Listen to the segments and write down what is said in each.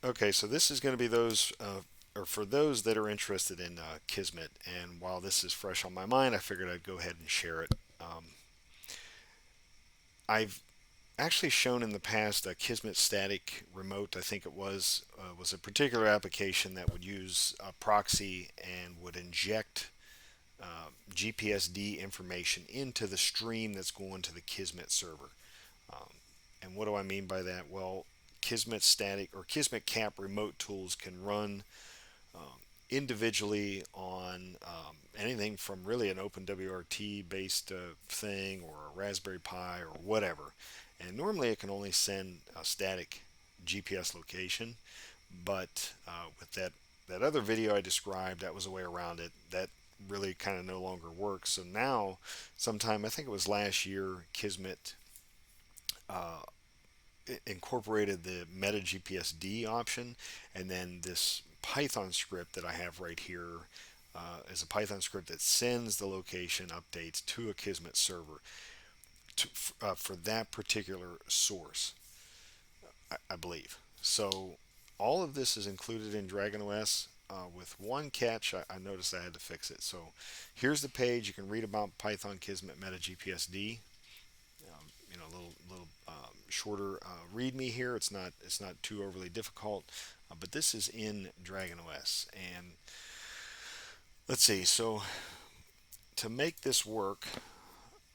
Okay, so this is going to be those, or for those that are interested in Kismet. And while this is fresh on my mind, I figured I'd go ahead and share it. I've actually shown in the past a Kismet static remote. I think it was a particular application that would use a proxy and would inject GPSD information into the stream that's going to the Kismet server. Um, and what do I mean by that? Well, Kismet static or Kismet Cap remote tools can run um, individually on anything from really an OpenWRT based thing or a Raspberry Pi or whatever. And normally it can only send a static GPS location, but with that other video I described, that was a way around it. That really kind of no longer works. So now, sometime I think it was last year, Kismet uh, incorporated the MetaGPSD option, and then this Python script that I have right here is a Python script that sends the location updates to a Kismet server for that particular source, I believe. So all of this is included in DragonOS. With one catch, I noticed I had to fix it. So here's the page. You can read about Python-Kismet-Metagpsd. A little shorter README here. It's not too overly difficult, but this is in DragonOS. And let's see. So to make this work,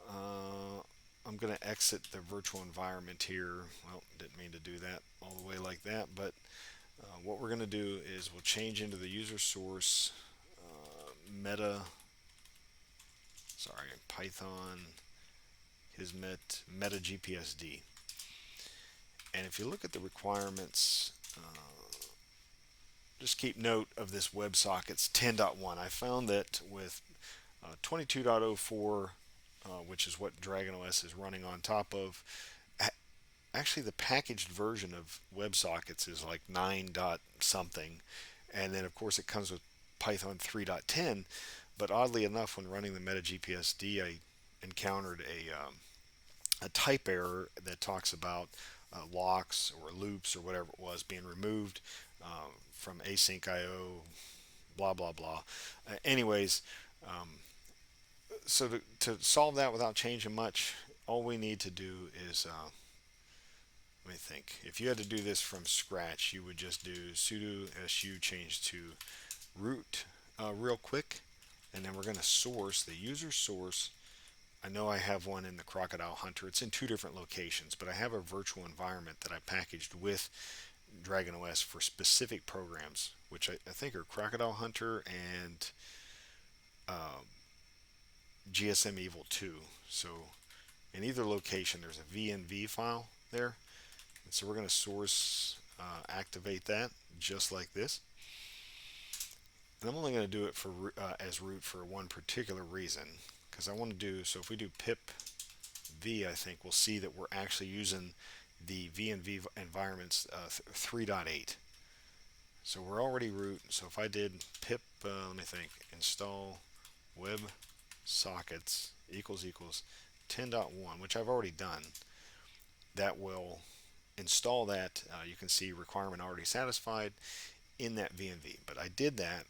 I'm going to exit the virtual environment here. Well, didn't mean to do that all the way like that, but what we're going to do is we'll change into the user source meta, sorry, Python Kismet MetaGPSD. And if you look at the requirements, just keep note of this WebSockets 10.1. I found that with 22.04, which is what DragonOS is running on top of, actually the packaged version of WebSockets is like 9 dot something, and then of course it comes with Python 3.10. But oddly enough, when running the MetaGPSD, I encountered a type error that talks about locks or loops or whatever it was being removed from async IO, blah blah blah. Anyways, um, so to solve that without changing much, all we need to do is let me think. If you had to do this from scratch, you would just do sudo su change to root real quick, and then we're going to source the user source. I know I have one in the Crocodile Hunter. It's in two different locations, but I have a virtual environment that I packaged with DragonOS for specific programs, which I think are Crocodile Hunter and uh, GSM Evil 2. So in either location, there's a VNV file there. And so we're going to source activate that just like this. And I'm only going to do it for as root for one particular reason, because I want to do, so if we do pip v, I think we'll see that we're actually using the VNV environments 3.8. So we're already root. So if I did pip, let me think, install web sockets equals 10.1, which I've already done, that will install that. You can see requirement already satisfied in that VNV. But I did that,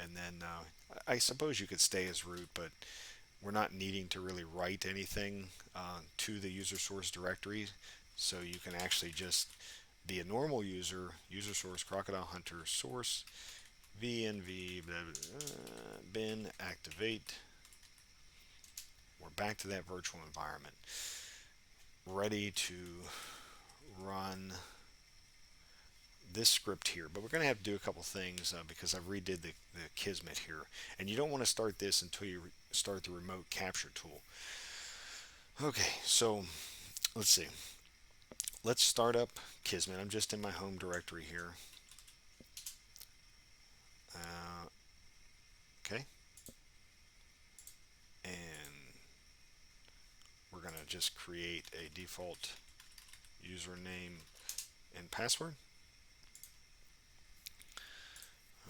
and then I suppose you could stay as root, but we're not needing to really write anything to the user source directory. So you can actually just be a normal user, user source, Crocodile Hunter, source, VNV, blah, blah, bin, activate. We're back to that virtual environment, ready to run this script here. But we're going to have to do a couple things because I've redid the Kismet here. And you don't want to start this until you start the remote capture tool. Okay, so let's see. Let's start up Kismet. I'm just in my home directory here. Okay. And we're going to just create a default username and password.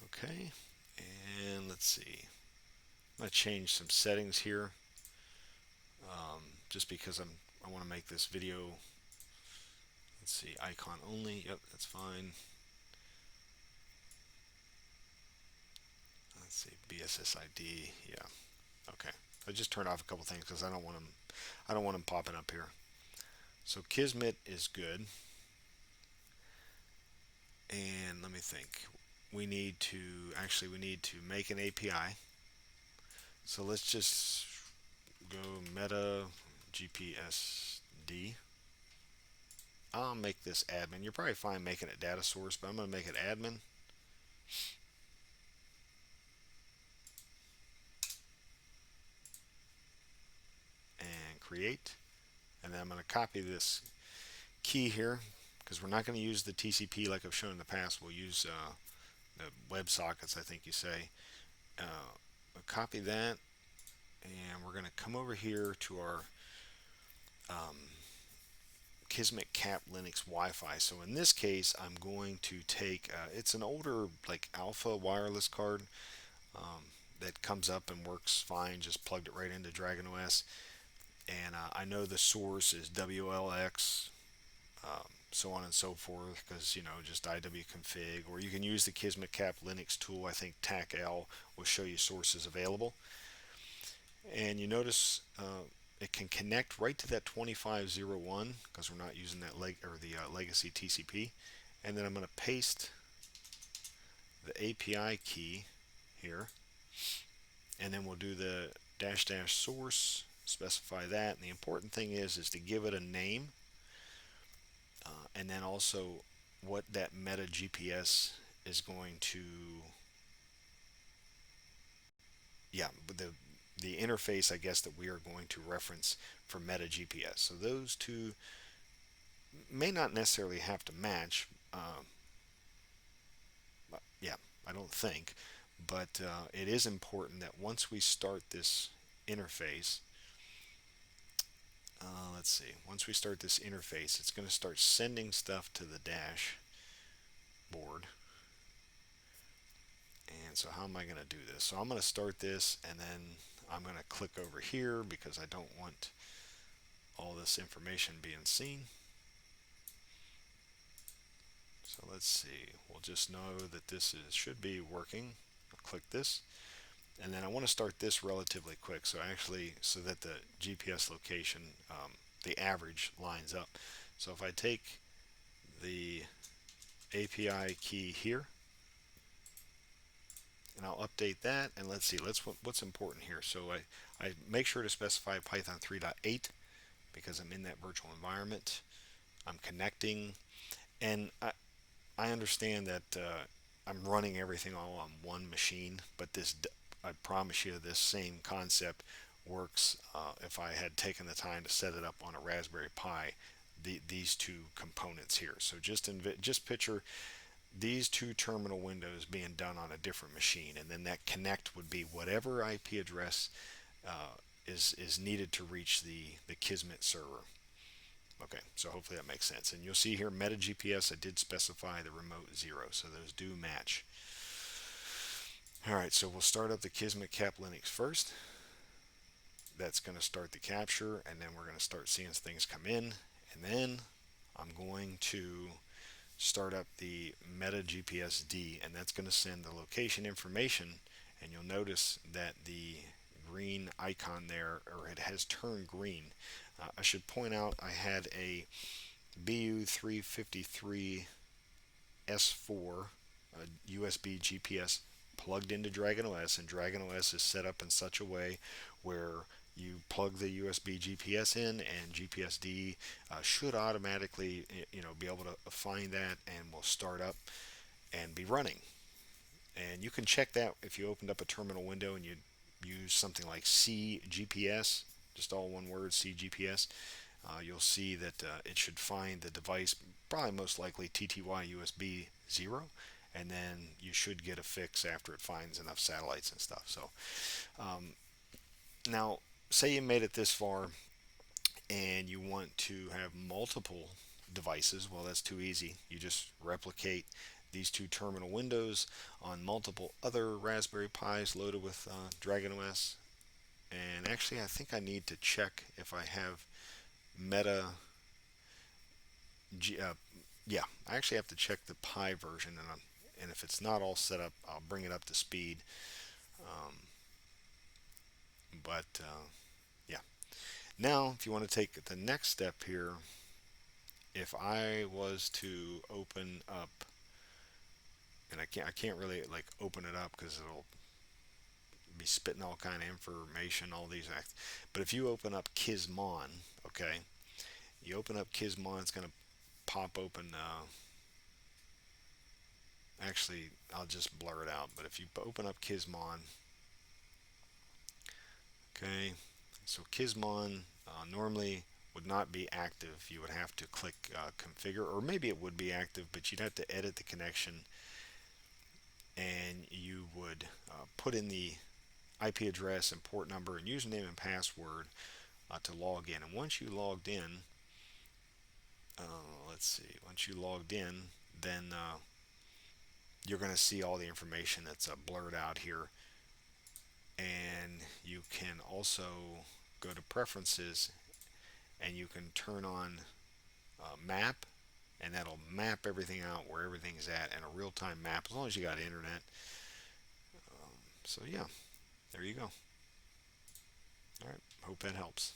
Okay. And let's see. I'm going to change some settings here just because I want to make this video. Let's see, icon only. Yep, that's fine. let's see, BSSID, yeah, okay. I just turned off a couple things because I don't want them popping up here. So Kismet is good. And let me think. We need to make an API. So let's just go MetaGPSD. I'll make this admin. You're probably fine making it data source, but I'm going to make it admin. And create. And then I'm going to copy this key here because we're not going to use the TCP like I've shown in the past. We'll use the WebSockets, I think you say. We'll copy that, and we're going to come over here to our um, Kismet Cap Linux Wi-Fi. So in this case, I'm going to take, it's an older like Alfa wireless card that comes up and works fine. Just plugged it right into DragonOS. And I know the source is WLX, so on and so forth, because, you know, just iwconfig, or you can use the Kismet Cap Linux tool. I think TACL will show you sources available. And you notice it can connect right to that 2501 because we're not using that legacy TCP. And then I'm going to paste the API key here, and then we'll do the dash dash source, specify that. And the important thing is to give it a name, and then also what that MetaGPS is going to, yeah, the interface, I guess, that we are going to reference for MetaGPS. So those two may not necessarily have to match. Yeah, I don't think, but it is important that once we start this interface, let's see, once we start this interface, it's going to start sending stuff to the dashboard. And so how am I going to do this? So I'm going to start this, and then I'm going to click over here because I don't want all this information being seen. So let's see, we'll just know that this should be working. I'll click this, and then I want to start this relatively quick, so that the GPS location, the average lines up. So if I take the API key here, and I'll update that, and let's see, what's important here. So I make sure to specify Python 3.8 because I'm in that virtual environment. I'm connecting, and I understand that I'm running everything all on one machine, but I promise you this same concept works if I had taken the time to set it up on a Raspberry Pi, these two components here. So just picture these two terminal windows being done on a different machine, and then that connect would be whatever IP address is needed to reach the Kismet server. Okay, so hopefully that makes sense. And you'll see here MetaGPS, I did specify the remote 0, so those do match. Alright, so we'll start up the Kismet Cap Linux first. That's going to start the capture, and then we're going to start seeing things come in. And then I'm going to start up the MetaGPSD, and that's going to send the location information. And you'll notice that the green icon there, or it has turned green. I should point out I had a BU-353S4 USB GPS plugged into DragonOS, and DragonOS is set up in such a way where you plug the USB GPS in, and GPSD should automatically, be able to find that and will start up and be running. And you can check that if you opened up a terminal window and you use something like CGPS, just all one word, CGPS. You'll see that it should find the device, probably most likely TTY USB 0, and then you should get a fix after it finds enough satellites and stuff. So now, say you made it this far and you want to have multiple devices. Well, that's too easy. You just replicate these two terminal windows on multiple other Raspberry Pis loaded with DragonOS. And actually, I think I need to check if I have yeah, I actually have to check the Pi version, and if it's not all set up, I'll bring it up to speed. Um, but yeah. Now, if you want to take the next step here, if I was to open up, and I can't really like open it up because it'll be spitting all kind of information, all these acts. But if you open up Kismet, okay, you open up Kismet, it's going to pop open. Actually, I'll just blur it out. But if you open up Kismet, okay, so Kismet normally would not be active. You would have to click configure, or maybe it would be active, but you'd have to edit the connection, and you would put in the IP address and port number and username and password to log in. And once you logged in, let's see, once you logged in, then you're going to see all the information that's blurred out here. And you can also go to preferences and you can turn on map, and that'll map everything out where everything's at in a real-time map as long as you got internet. So yeah, there you go. All right, hope that helps.